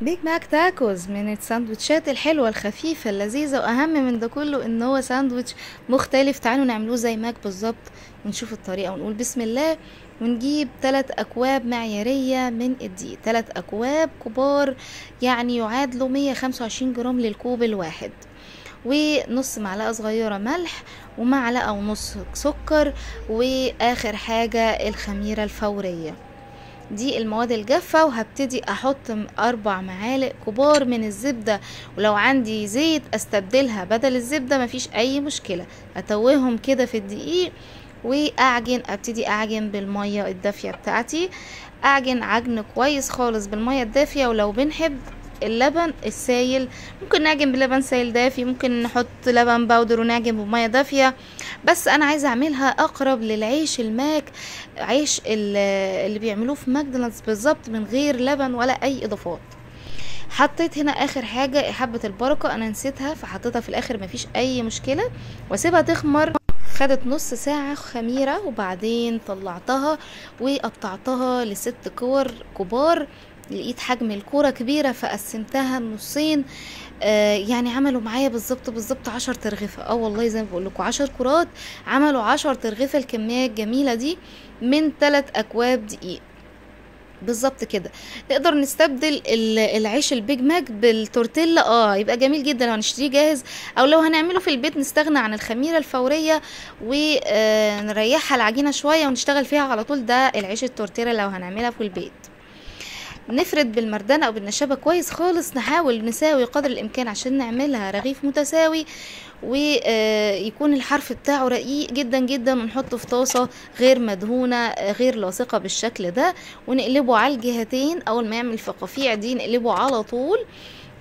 بيج ماك تاكوز من الساندوتشات الحلوة الخفيفة اللذيذة، واهم من ده كله ان هو ساندوتش مختلف. تعالوا نعملوه زي ماك بالظبط ونشوف الطريقة ونقول بسم الله. ونجيب 3 اكواب معيارية من الدقيق، 3 اكواب كبار، يعني يعادلوا 125 جرام للكوب الواحد، ونص معلقة صغيرة ملح، ومعلقة ونص سكر، واخر حاجة الخميرة الفورية. دي المواد الجافة. وهبتدي احط 4 معالق كبار من الزبدة، ولو عندي زيت استبدلها بدل الزبدة مفيش اي مشكلة. اتوههم كده في الدقيق واعجن، ابتدي اعجن بالمية الدافية بتاعتي. اعجن عجن كويس خالص بالمية الدافية. ولو بنحب اللبن السايل ممكن نعجن بلبن سايل دافي، ممكن نحط لبن باودر ونعجن بمية دافية، بس انا عايزه اعملها اقرب للعيش الماك، عيش اللي بيعملوه في ماكدونالدز بالظبط، من غير لبن ولا اي اضافات. حطيت هنا اخر حاجه حبه البركه، انا نسيتها فحطيتها في الاخر، مفيش اي مشكله. واسيبها تخمر. خدت نص ساعة خميرة، وبعدين طلعتها وقطعتها ل6 كور كبار. لقيت حجم الكورة كبيرة فقسمتها نصين. يعني عملوا معايا بالظبط 10 ترغيفة. والله زي ما بقولكوا 10 كرات عملوا 10 ترغيفة. الكمية الجميلة دي من 3 اكواب دقيق بالظبط كده. نقدر نستبدل العيش البيج ماك بالتورتيلا، يبقى جميل جدا لو هنشتريه جاهز، او لو هنعمله في البيت نستغنى عن الخميره الفوريه ونريحها العجينه شويه ونشتغل فيها على طول. ده العيش التورتيلا لو هنعملها في البيت. نفرد بالمردانة او بالنشابة كويس خالص، نحاول نساوي قدر الامكان عشان نعملها رغيف متساوي، ويكون الحرف بتاعه رقيق جدا جدا، ونحطه في طاسة غير مدهونة غير لاصقة بالشكل ده، ونقلبه على الجهتين. اول ما يعمل الفقاقيع دي نقلبه على طول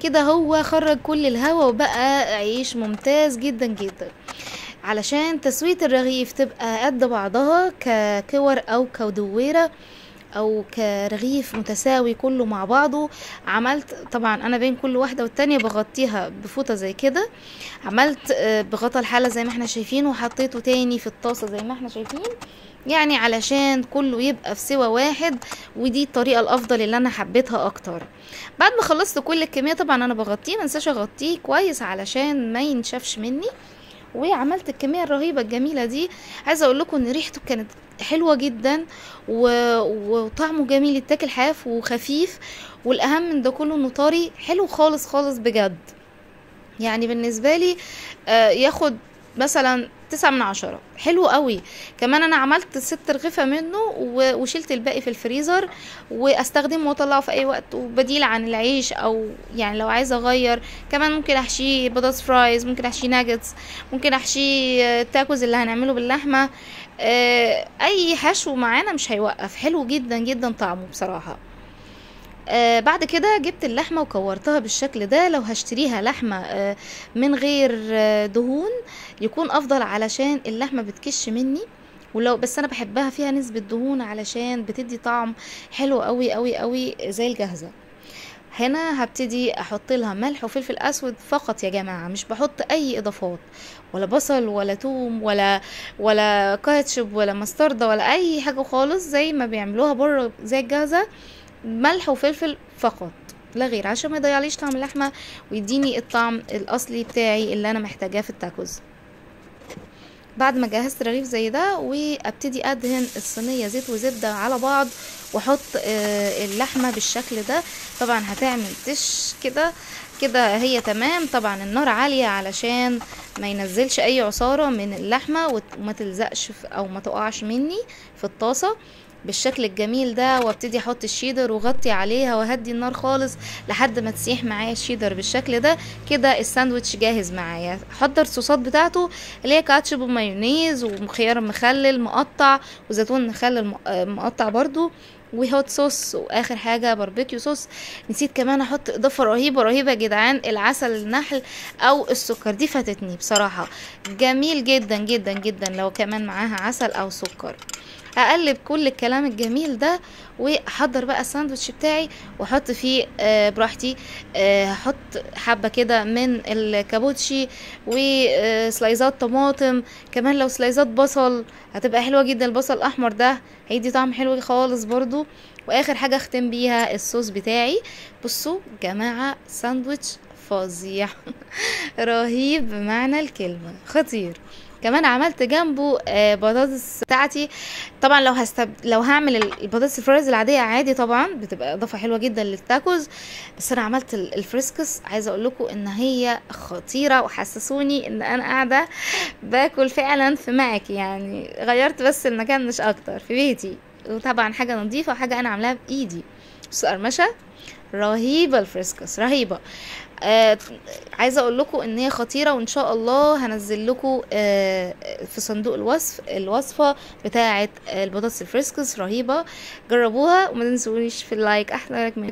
كده. هو خرج كل الهواء وبقى عيش ممتاز جدا جدا. علشان تسوية الرغيف تبقى قد بعضها ككور او كدويرة او كرغيف متساوي كله مع بعضه، عملت طبعا انا بين كل واحدة والتانية بغطيها بفوطة زي كده. عملت بغطا الحلة زي ما احنا شايفين، وحطيته تاني في الطاسة زي ما احنا شايفين، يعني علشان كله يبقى في سوا واحد. ودي الطريقة الافضل اللي انا حبيتها اكتر. بعد ما خلصت كل الكمية طبعا انا بغطيه، منساش اغطيه كويس علشان ما ينشفش مني. وعملت الكميه الرهيبه الجميله دي. عايزه اقول لكم ان ريحته كانت حلوه جدا و... وطعمه جميل يتاكل حاف وخفيف، والاهم من ده كله انه طري حلو خالص خالص بجد. يعني بالنسبه لي ياخد مثلا 9 من 10، حلو قوي. كمان انا عملت 6 رغيفة منه وشلت الباقي في الفريزر، واستخدمه واطلعه في اي وقت، وبديل عن العيش، او يعني لو عايزه اغير كمان ممكن احشيه بطاطس فرايز، ممكن احشيه ناجتس، ممكن احشيه التاكوز اللي هنعمله باللحمه. اي حشو معانا مش هيوقف، حلو جدا جدا طعمه بصراحه. بعد كده جبت اللحمة وكورتها بالشكل ده. لو هشتريها لحمة من غير دهون يكون افضل، علشان اللحمة بتكش مني. ولو بس انا بحبها فيها نسبة دهون علشان بتدي طعم حلو قوي قوي قوي زي الجاهزة. هنا هبتدي احط لها ملح وفلفل اسود فقط يا جماعة، مش بحط اي اضافات، ولا بصل ولا توم ولا كاتشب ولا مستردة ولا اي حاجة خالص زي ما بيعملوها بره زي الجاهزة. ملح وفلفل فقط لا غير، عشان ما يضيعليش طعم اللحمه ويديني الطعم الاصلي بتاعي اللي انا محتاجاه في التاكوز. بعد ما جهزت رغيف زي ده، وابتدي ادهن الصينيه زيت وزبده على بعض، واحط اللحمه بالشكل ده. طبعا هتعمل تش كده كده هي تمام. طبعا النار عاليه علشان ما ينزلش اي عصاره من اللحمه وما تلزقش او ما تقعش مني في الطاسه بالشكل الجميل ده. وابتدي احط الشيدر وغطي عليها واهدي النار خالص لحد ما تسيح معايا الشيدر بالشكل ده. كده الساندوتش جاهز معايا. احضر الصوصات بتاعته اللي هي كاتشب ومايونيز وخيار مخلل مقطع وزيتون مخلل مقطع برضو، وهوت صوص، واخر حاجه باربيكيو صوص. نسيت كمان احط اضافه رهيبه رهيبه يا جدعان، العسل النحل او السكر، دي فاتتني بصراحه. جميل جدا جدا جدا لو كمان معاها عسل او سكر. اقلب كل الكلام الجميل ده واحضر بقى الساندوتش بتاعي واحط فيه براحتي. هحط حبة كده من الكابوتشي وسلايزات طماطم، كمان لو سلايزات بصل هتبقى حلوة جدا، البصل الاحمر ده هيدي طعم حلو خالص برضو. واخر حاجة اختم بيها الصوص بتاعي. بصوا جماعة، ساندوتش فظيع رهيب بمعنى الكلمة، خطير. كمان عملت جنبه بطاطس بتاعتي. طبعا لو هعمل البطاطس الفرايز العاديه عادي طبعا بتبقى اضافه حلوه جدا للتاكوز، بس انا عملت الفريسكس. عايزه اقول لكم ان هي خطيره، وحسسوني ان انا قاعده باكل فعلا في معك، يعني غيرت بس المكان مش اكتر في بيتي، وطبعا حاجه نظيفه وحاجه انا عاملاها بايدي. بصوا قرمشه رهيبه، الفريسكس رهيبه. آه عايزه اقول لكم ان هي خطيره، وان شاء الله هنزل لكم في صندوق الوصفه بتاعه البطاطس الفريسكس، رهيبه، جربوها وما تنسونيش في اللايك. احلى لك من